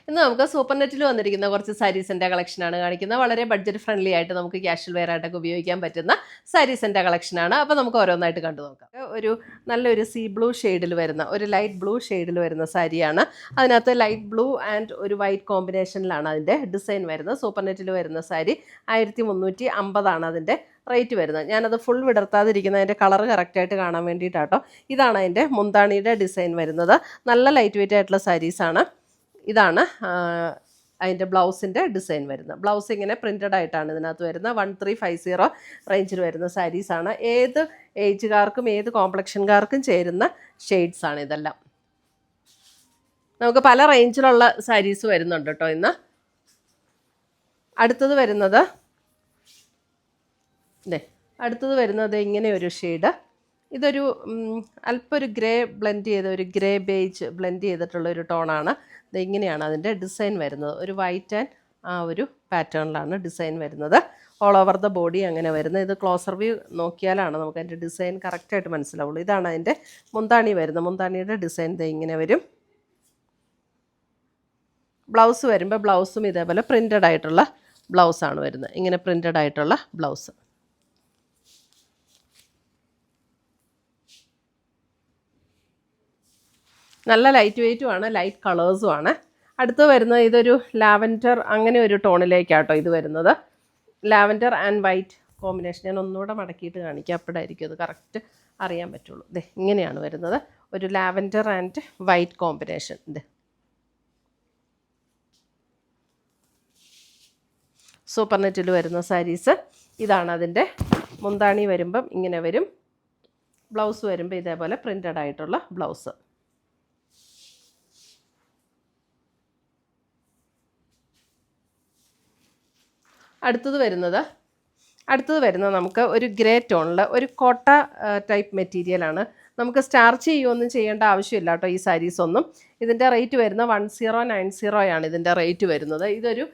ഇന്ന് നമുക്ക് സൂപ്പർ നെറ്റിൽ വന്നിരിക്കുന്ന കുറച്ച് സാരീസിൻ്റെ കളക്ഷനാണ് കാണിക്കുന്നത്. വളരെ ബഡ്ജറ്റ് ഫ്രണ്ട്ലി ആയിട്ട് നമുക്ക് ക്യാഷ്വൽ വെയർ ആയിട്ടൊക്കെ ഉപയോഗിക്കാൻ പറ്റുന്ന സാരീസിൻ്റെ കളക്ഷനാണ്. അപ്പോൾ നമുക്ക് ഓരോന്നായിട്ട് കണ്ടു നോക്കാം. ഒരു നല്ലൊരു സീ ബ്ലൂ ഷെയ്ഡിൽ വരുന്ന ഒരു ലൈറ്റ് ബ്ലൂ ഷെയ്ഡിൽ വരുന്ന സാരിയാണ്. അതിനകത്ത് ലൈറ്റ് ബ്ലൂ ആൻഡ് ഒരു വൈറ്റ് കോമ്പിനേഷനിലാണ് അതിൻ്റെ ഡിസൈൻ വരുന്നത്. സൂപ്പർ നെറ്റിൽ വരുന്ന സാരി 1350 അതിൻ്റെ റേറ്റ് വരുന്നത്. ഞാനത് ഫുൾ വിടർത്താതിരിക്കുന്ന അതിൻ്റെ കളർ കറക്റ്റായിട്ട് കാണാൻ വേണ്ടിയിട്ടാട്ടോ. ഇതാണ് അതിൻ്റെ മുന്താണിയുടെ ഡിസൈൻ വരുന്നത്. നല്ല ലൈറ്റ് വെയിറ്റ് ആയിട്ടുള്ള സാരീസാണ്. ഇതാണ് അതിൻ്റെ ബ്ലൗസിൻ്റെ ഡിസൈൻ വരുന്നത്. ബ്ലൗസ് ഇങ്ങനെ പ്രിൻറ്റഡ് ആയിട്ടാണ് ഇതിനകത്ത് വരുന്നത്. 1350 റേഞ്ചിൽ വരുന്ന സാരീസാണ്. ഏത് ഏജുകാർക്കും ഏത് കോംപ്ലക്ഷൻകാർക്കും ചേരുന്ന ഷെയ്ഡ്സാണ് ഇതെല്ലാം. നമുക്ക് പല റേഞ്ചിലുള്ള സാരീസ് വരുന്നുണ്ട് കേട്ടോ ഇന്ന്. അടുത്തത് വരുന്നത് ഇങ്ങനെ ഒരു ഷെയ്ഡ്. ഇതൊരു അല്പം ഒരു ഗ്രേ ബ്ലെൻഡ് ചെയ്ത ഒരു ഗ്രേ ബേജ് ബ്ലെൻഡ് ചെയ്തിട്ടുള്ള ഒരു ടോണാണ്. ഇത് ഇങ്ങനെയാണ് അതിൻ്റെ ഡിസൈൻ വരുന്നത്. ഒരു വൈറ്റ് ആൻഡ് ആ ഒരു പാറ്റേണിലാണ് ഡിസൈൻ വരുന്നത്. ഓൾ ഓവർ ദ ബോഡി അങ്ങനെ വരുന്നത്. ഇത് ക്ലോസർ വ്യൂ നോക്കിയാലാണ് നമുക്ക് അതിൻ്റെ ഡിസൈൻ കറക്റ്റായിട്ട് മനസ്സിലാവുള്ളൂ. ഇതാണ് അതിൻ്റെ മുന്താണി വരുന്നത്. മുന്താണിയുടെ ഡിസൈൻ ഇത് ഇങ്ങനെ വരും. ബ്ലൗസ് വരുമ്പോൾ ബ്ലൗസും ഇതേപോലെ പ്രിൻറ്റഡ് ആയിട്ടുള്ള ബ്ലൗസാണ് വരുന്നത്. ഇങ്ങനെ പ്രിൻറ്റഡ് ആയിട്ടുള്ള ബ്ലൗസ്. നല്ല ലൈറ്റ് വെയ്റ്റുമാണ്, ലൈറ്റ് കളേഴ്സുമാണ്. അടുത്ത് വരുന്നത് ഇതൊരു ലാവൻഡർ അങ്ങനെ ഒരു ടോണിലേക്കാട്ടോ ഇത് വരുന്നത്. Lavender and white combination. ഞാൻ ഒന്നുകൂടെ മടക്കിയിട്ട് കാണിക്കാം, അപ്പോഴായിരിക്കും അത് കറക്റ്റ് അറിയാൻ പറ്റുള്ളൂ. ഇത് ഇങ്ങനെയാണ് വരുന്നത്. ഒരു ലാവൻഡർ ആൻഡ് വൈറ്റ് കോമ്പിനേഷൻ. ഇത് സൂപ്പർ നെറ്റിൽ വരുന്ന സാരീസ്. ഇതാണ് അതിൻ്റെ മുന്താണി വരുമ്പം ഇങ്ങനെ വരും. ബ്ലൗസ് വരുമ്പോൾ ഇതേപോലെ പ്രിൻറ്റഡ് ആയിട്ടുള്ള ബ്ലൗസ്. അടുത്തത് വരുന്നത് നമുക്ക് ഒരു ഗ്രേ ടോണിൽ ഒരു കോട്ട ടൈപ്പ് മെറ്റീരിയലാണ്. നമുക്ക് സ്റ്റാർച്ച് ചെയ്യുകയൊന്നും ചെയ്യേണ്ട ആവശ്യമില്ല കേട്ടോ ഈ സാരീസ് ഒന്നും. ഇതിൻ്റെ റേറ്റ് വരുന്നത് 1090 ആണ് ഇതിൻ്റെ റേറ്റ് വരുന്നത്. ഇതൊരു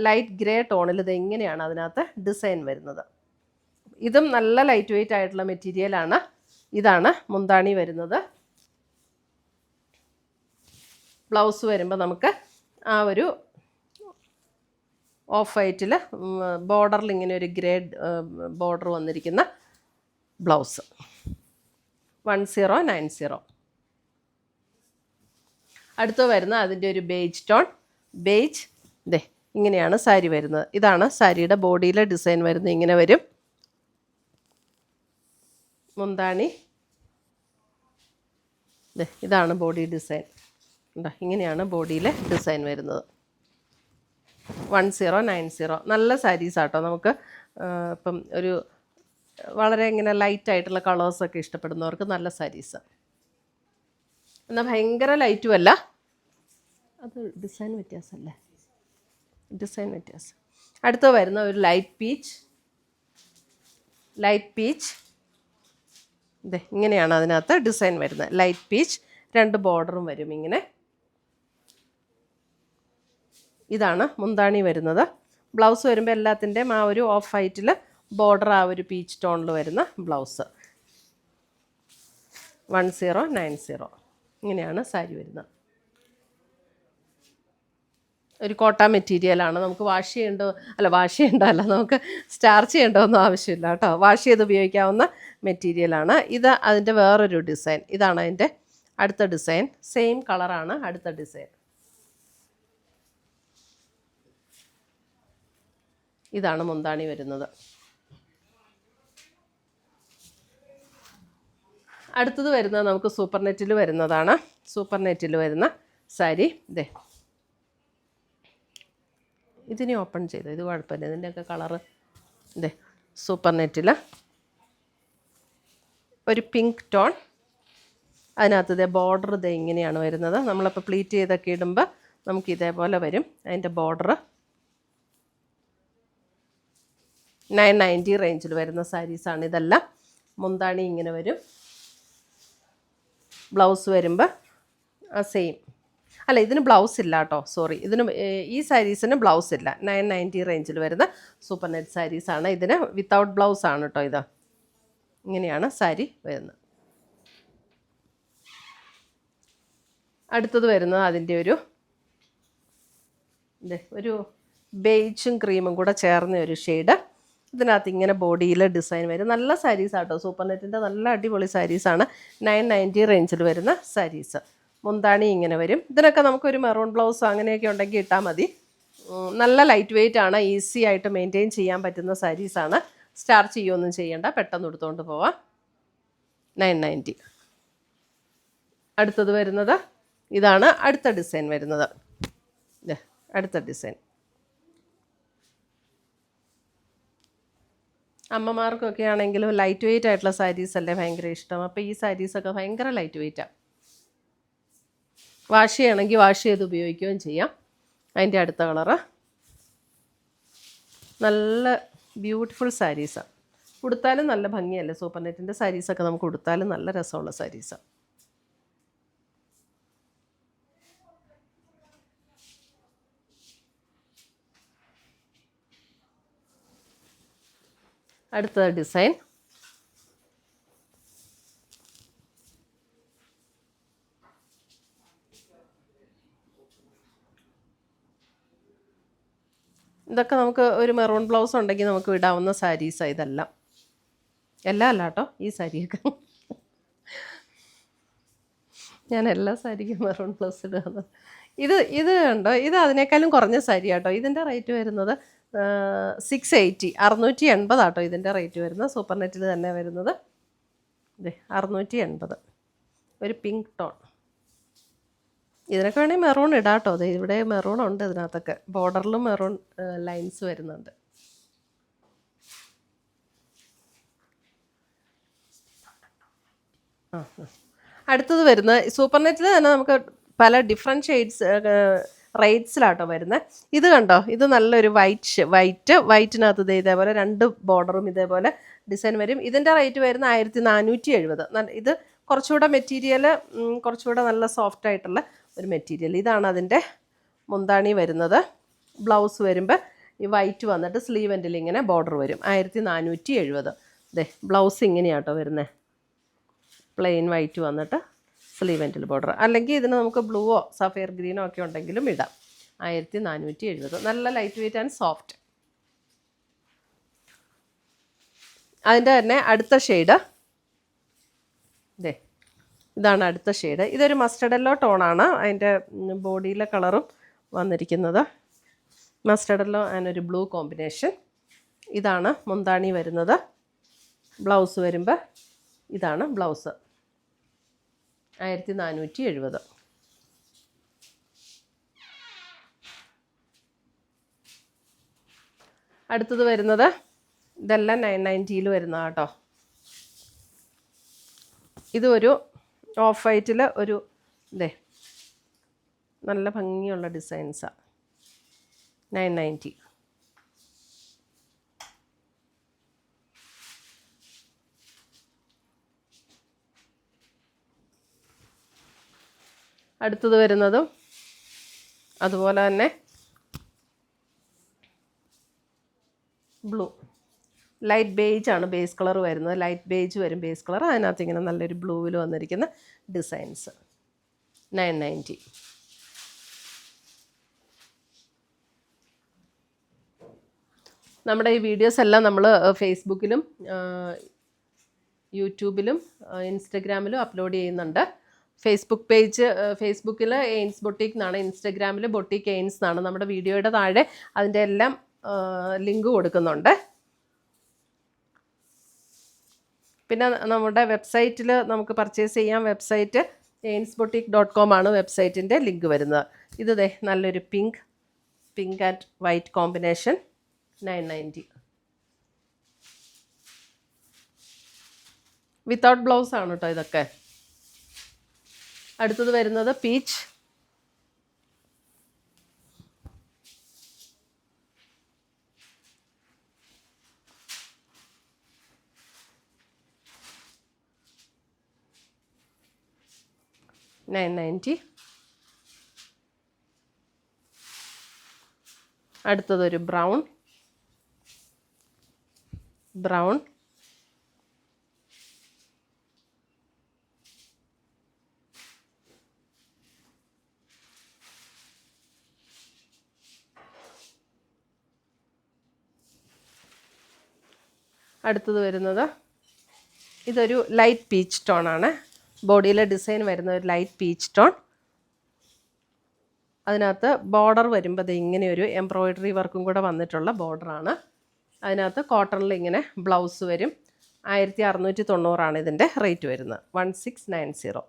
ലൈറ്റ് ഗ്രേ ടോണിൽ ഇത് എങ്ങനെയാണ് അതിനകത്ത് ഡിസൈൻ വരുന്നത്. ഇതും നല്ല ലൈറ്റ് വെയിറ്റ് ആയിട്ടുള്ള മെറ്റീരിയലാണ്. ഇതാണ് മുന്താണി വരുന്നത്. ബ്ലൗസ് വരുമ്പോൾ നമുക്ക് ആ ഒരു ഓഫ് വൈറ്റിൽ ബോർഡറിൽ ഇങ്ങനെ ഒരു ഗ്രേ ബോർഡർ വന്നിരിക്കുന്ന ബ്ലൗസ്. 1090. അടുത്ത് വരുന്ന അതിൻ്റെ ഒരു ബേജ് ടോൺ. ബേജ് ഇതേ ഇങ്ങനെയാണ് സാരി വരുന്നത്. ഇതാണ് സാരിയുടെ ബോഡിയിലെ ഡിസൈൻ വരുന്നത്. ഇങ്ങനെ വരും. മുന്താണി ഇതാണ് ബോഡി ഡിസൈൻ. ഇങ്ങനെയാണ് ബോഡിയിലെ ഡിസൈൻ വരുന്നത്. 1090. നല്ല സാരീസാട്ടോ. നമുക്ക് ഇപ്പം ഒരു വളരെ ഇങ്ങനെ ലൈറ്റായിട്ടുള്ള കളേഴ്സൊക്കെ ഇഷ്ടപ്പെടുന്നവർക്ക് നല്ല സാരീസ്. എന്നാൽ ഭയങ്കര ലൈറ്റും അല്ല. അത് ഡിസൈൻ വ്യത്യാസമല്ലേ, ഡിസൈൻ വ്യത്യാസം. അടുത്ത് വരുന്ന ഒരു ലൈറ്റ് പീച്ച്. ഇങ്ങനെയാണ് അതിനകത്ത് ഡിസൈൻ വരുന്നത്. ലൈറ്റ് പീച്ച്, 2 ബോർഡറും വരും ഇങ്ങനെ. ഇതാണ് മുന്താണി വരുന്നത്. ബ്ലൗസ് വരുമ്പോൾ എല്ലാത്തിൻ്റെയും ആ ഒരു ഓഫ് വൈറ്റിൽ ബോർഡർ ആ ഒരു പീച്ച് ടോണിൽ വരുന്ന ബ്ലൗസ്. 1090. ഇങ്ങനെയാണ് സാരി വരുന്നത്. ഒരു കോട്ട മെറ്റീരിയലാണ്. നമുക്ക് വാഷ് ചെയ്യേണ്ടതല്ല, നമുക്ക് സ്റ്റാർച്ച് ചെയ്യേണ്ടതൊന്നും ആവശ്യമില്ല കേട്ടോ. വാഷ് ചെയ്ത് ഉപയോഗിക്കാവുന്ന മെറ്റീരിയലാണ്. ഇത് അതിൻ്റെ വേറൊരു ഡിസൈൻ. ഇതാണ് അതിൻ്റെ അടുത്ത ഡിസൈൻ. സെയിം കളറാണ് അടുത്ത ഡിസൈൻ. ഇതാണ് മുന്താണി വരുന്നത്. അടുത്തത് വരുന്നത് നമുക്ക് സൂപ്പർ നെറ്റിൽ വരുന്നതാണ്. സൂപ്പർ നെറ്റിൽ വരുന്ന സാരി. ഇതിനെ ഓപ്പൺ ചെയ്തു, ഇത് കുഴപ്പമില്ല. ഇതിൻ്റെയൊക്കെ കളറ് സൂപ്പർ നെറ്റിൽ ഒരു പിങ്ക് ടോൺ. അതിനകത്ത് ബോർഡർ ഇങ്ങനെയാണ് വരുന്നത്. നമ്മളിപ്പോൾ പ്ലീറ്റ് ചെയ്തൊക്കെ ഇടുമ്പോൾ നമുക്ക് ഇതേപോലെ വരും അതിൻ്റെ ബോർഡർ. 990 റേഞ്ചിൽ വരുന്ന സാരീസാണ് ഇതെല്ലാം. മുന്താണി ഇങ്ങനെ വരും. ബ്ലൗസ് വരുമ്പോൾ സെയിം. ഇതിന് ബ്ലൗസ് ഇല്ല കേട്ടോ, സോറി. ഈ സാരീസിന് ബ്ലൗസ് ഇല്ല. 990 റേഞ്ചിൽ വരുന്ന സൂപ്പർ നെറ്റ് സാരീസാണ്. ഇതിന് വിത്തൗട്ട് ബ്ലൗസ് ആണ് കേട്ടോ ഇത്. ഇങ്ങനെയാണ് സാരി വരുന്നത്. അടുത്തത് വരുന്നത് അതിൻ്റെ ഒരു ഇത് ഒരു ബേജും ക്രീമും കൂടെ ചേർന്ന ഒരു ഷെയ്ഡ്. ഇതിനകത്ത് ഇങ്ങനെ ബോഡിയിൽ ഡിസൈൻ വരും. നല്ല സാരീസ് ആട്ടോ, സൂപ്പർ നെറ്റിൻ്റെ നല്ല അടിപൊളി സാരീസാണ്. 990 റേഞ്ചിൽ വരുന്ന സാരീസ്. മുന്താണി ഇങ്ങനെ വരും. ഇതിനൊക്കെ നമുക്കൊരു മെറൂൺ ബ്ലൗസ് അങ്ങനെയൊക്കെ ഉണ്ടെങ്കിൽ ഇട്ടാൽ മതി. നല്ല ലൈറ്റ് വെയിറ്റ് ആണ്, ഈസി ആയിട്ട് മെയിൻറ്റെയിൻ ചെയ്യാൻ പറ്റുന്ന സാരീസാണ്. സ്റ്റാർച്ച് ചെയ്യുകയൊന്നും ചെയ്യേണ്ട, പെട്ടെന്ന് എടുത്തുകൊണ്ട് പോവാം. 990. അടുത്തത് വരുന്നത് ഇതാണ്. അടുത്ത ഡിസൈൻ വരുന്നത് അടുത്ത ഡിസൈൻ അമ്മമാർക്കൊക്കെ ആണെങ്കിലും ലൈറ്റ് വെയിറ്റ് ആയിട്ടുള്ള സാരീസ് അല്ലേ ഭയങ്കര ഇഷ്ടം. അപ്പോൾ ഈ സാരീസൊക്കെ ഭയങ്കര ലൈറ്റ് വെയിറ്റാണ്. വാഷ് ചെയ്യണമെങ്കിൽ വാഷ് ചെയ്ത് ഉപയോഗിക്കുകയും ചെയ്യാം. അതിൻ്റെ അടുത്ത കളറ് നല്ല ബ്യൂട്ടിഫുൾ സാരീസാണ്. ഉടുത്താലും നല്ല ഭംഗിയല്ലേ, സൂപ്പർ നെറ്റിൻ്റെ സാരീസൊക്കെ നമുക്ക് ഉടുത്താലും നല്ല രസമുള്ള സാരീസാണ്. അടുത്ത ഡിസൈൻ ഇതൊക്കെ നമുക്ക് ഒരു മെറൂൺ ബ്ലൗസ് ഉണ്ടെങ്കിൽ നമുക്ക് ഇടാവുന്ന സാരീസാണ് ഇതെല്ലാം. എല്ലാം അല്ല കേട്ടോ, ഈ സാരിയൊക്കെ ഞാൻ എല്ലാ സാരിക്കും മെറൂൺ ബ്ലൗസ് ഇടുന്നത്. ഇത് ഉണ്ടോ, ഇത് അതിനേക്കാളും കുറഞ്ഞ സാരി കേട്ടോ. ഇതിൻ്റെ റേറ്റ് വരുന്നത് 680, 680 ആട്ടോ ഇതിൻ്റെ റേറ്റ് വരുന്നത്. സൂപ്പർ നെറ്റിൽ തന്നെ വരുന്നത്. ഇതേ 680, ഒരു പിങ്ക് ടോൺ. ഇതിനൊക്കെ വേണമെങ്കിൽ മെറൂൺ ഇടാം കേട്ടോ. അതെ, ഇവിടെ മെറൂൺ ഉണ്ട് ഇതിനകത്തൊക്കെ. ബോർഡറിലും മെറൂൺ ലൈൻസ് വരുന്നുണ്ട്. അടുത്തത് വരുന്നത് സൂപ്പർ നെറ്റിൽ തന്നെ നമുക്ക് പല ഡിഫറെൻറ്റ് ഷെയ്ഡ്സ് റേറ്റ്സിലാട്ടോ വരുന്നത്. ഇത് കണ്ടോ, ഇത് നല്ലൊരു വൈറ്റിനകത്ത് ഇതേപോലെ 2 ബോർഡറും ഇതേപോലെ ഡിസൈൻ വരും. ഇതിൻ്റെ റേറ്റ് വരുന്ന 1470. ഇത് കുറച്ചുകൂടെ മെറ്റീരിയൽ കുറച്ചുകൂടെ നല്ല സോഫ്റ്റ് ആയിട്ടുള്ള ഒരു മെറ്റീരിയൽ. ഇതാണ് അതിൻ്റെ മുന്താണി വരുന്നത്. ബ്ലൗസ് വരുമ്പോൾ ഈ വൈറ്റ് വന്നിട്ട് സ്ലീവ് എൻഡിൽ ഇങ്ങനെ ബോർഡർ വരും. 1470. ഇതേ ബ്ലൗസ് ഇങ്ങനെയാട്ടോ വരുന്നത്. പ്ലെയിൻ വൈറ്റ് വന്നിട്ട് സ്ലീവ് എൻഡിൽ ബോർഡർ. അല്ലെങ്കിൽ ഇതിന് നമുക്ക് ബ്ലൂവോ സഫയർ ഗ്രീനോ ഒക്കെ ഉണ്ടെങ്കിലും ഇടാം. 1470. നല്ല ലൈറ്റ് വെയിറ്റ് ആൻഡ് സോഫ്റ്റ്. അതിൻ്റെ തന്നെ അടുത്ത ഷെയ്ഡ് ഇതാണ്. അടുത്ത ഷെയ്ഡ് ഇതൊരു മസ്റ്റർഡ് യെല്ലോ ടോണാണ്. അതിൻ്റെ ബോഡിയിലെ കളറും വന്നിരിക്കുന്നത് മസ്റ്റർഡ് യെല്ലോ ആൻഡ് ഒരു ബ്ലൂ കോമ്പിനേഷൻ. ഇതാണ് മുന്താണി വരുന്നത്. ബ്ലൗസ് വരുമ്പോൾ ഇതാണ് ബ്ലൗസ്. 1470. അടുത്തത് വരുന്നത് ഇതെല്ലാം 990 വരുന്ന കേട്ടോ. ഇതൊരു ഓഫ് വൈറ്റിൽ ഒരു നല്ല ഭംഗിയുള്ള ഡിസൈൻസാണ്. 990. അടുത്തത് വരുന്നതും അതുപോലെ തന്നെ ബ്ലൂ ലൈറ്റ് ബേജ് ആണ് ബേസ് കളർ വരുന്നത്. ലൈറ്റ് ബേജ് വരും ബേസ് കളർ. അതിനകത്ത് ഇങ്ങനെ നല്ലൊരു ബ്ലൂവിൽ വന്നിരിക്കുന്ന ഡിസൈൻസ്. 990. നമ്മുടെ ഈ വീഡിയോസ് എല്ലാം നമ്മൾ ഫേസ്ബുക്കിലും യൂട്യൂബിലും ഇൻസ്റ്റഗ്രാമിലും അപ്ലോഡ് ചെയ്യുന്നുണ്ട്. ഫേസ്ബുക്ക് പേജ് ഫേസ്ബുക്കിൽ എയിൻസ് ബൊട്ടീക്ക് എന്നാണ്, ഇൻസ്റ്റഗ്രാമിൽ ബൊട്ടീക്ക് എയിൻസ് എന്നാണ്. നമ്മുടെ വീഡിയോയുടെ താഴെ അതിൻ്റെ എല്ലാം ലിങ്ക് കൊടുക്കുന്നുണ്ട്. പിന്നെ നമ്മുടെ വെബ്സൈറ്റിൽ നമുക്ക് പർച്ചേസ് ചെയ്യാം. വെബ്സൈറ്റ് ainsboutique.com ആണ് വെബ്സൈറ്റിൻ്റെ ലിങ്ക് വരുന്നത്. ഇത് നല്ലൊരു pink and white combination. 990. Without blouse ആണ് കേട്ടോ ഇതൊക്കെ. അടുത്തത് വരുന്നത് പീച്ച്. $990. അടുത്തതൊരു ബ്രൗൺ. അടുത്തത് വരുന്നത് ഇതൊരു ലൈറ്റ് പീച്ച് ടോണാണ്. ബോഡിയിലെ ഡിസൈൻ വരുന്ന ഒരു ലൈറ്റ് പീച്ച് ടോൺ. അതിനകത്ത് ബോർഡർ വരുമ്പോൾ ഇത് ഇങ്ങനെ ഒരു എംബ്രോയിഡറി വർക്കും കൂടെ വന്നിട്ടുള്ള ബോർഡറാണ്. അതിനകത്ത് കോട്ടണിൽ ഇങ്ങനെ ബ്ലൗസ് വരും. 1690 ഇതിൻ്റെ റേറ്റ് വരുന്നത്. 1690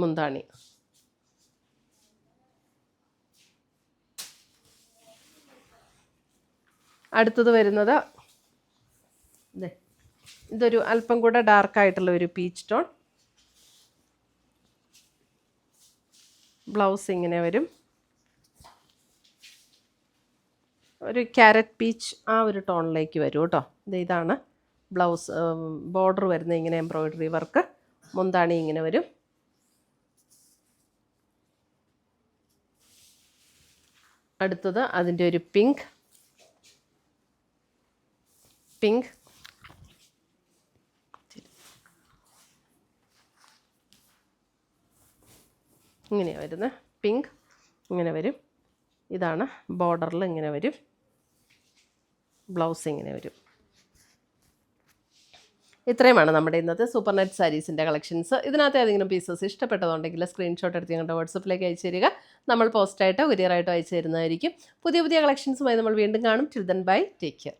മുന്താണി. അടുത്തത് വരുന്നത് ഇതൊരു അല്പം കൂടെ ഡാർക്കായിട്ടുള്ള ഒരു പീച്ച് ടോൺ. ബ്ലൗസ് ഇങ്ങനെ വരും. ഒരു ക്യാരറ്റ് പീച്ച് ആ ഒരു ടോണിലേക്ക് വരും കേട്ടോ. ഇതാണ് ബ്ലൗസ്. ബോർഡർ വരുന്ന ഇങ്ങനെ എംബ്രോയിഡറി വർക്ക്. മുന്താണി ഇങ്ങനെ വരും. അടുത്തത് അതിൻ്റെ ഒരു പിങ്ക് ഇങ്ങനെയാണ് വരുന്നത്. പിങ്ക് ഇങ്ങനെ വരും. ഇതാണ് ബോർഡറിൽ ഇങ്ങനെ വരും. ബ്ലൗസ് ഇങ്ങനെ വരും. ഇത്രയുമാണ് നമ്മുടെ ഇന്നത്തെ സൂപ്പർ നെറ്റ് സാരീസിൻ്റെ കളക്ഷൻസ്. ഇതിനകത്ത് ഏതെങ്കിലും പീസസ് ഇഷ്ടപ്പെട്ടതുണ്ടെങ്കിൽ സ്ക്രീൻഷോട്ട് എടുത്ത് ഞങ്ങളുടെ വാട്സപ്പിലേക്ക് അയച്ചു തരിക. നമ്മൾ പോസ്റ്റായിട്ടോ കൊറിയറായിട്ടോ അയച്ചു തരുന്നതായിരിക്കും. പുതിയ കളക്ഷൻസുമായി നമ്മൾ വീണ്ടും കാണും. Till then bye, take care.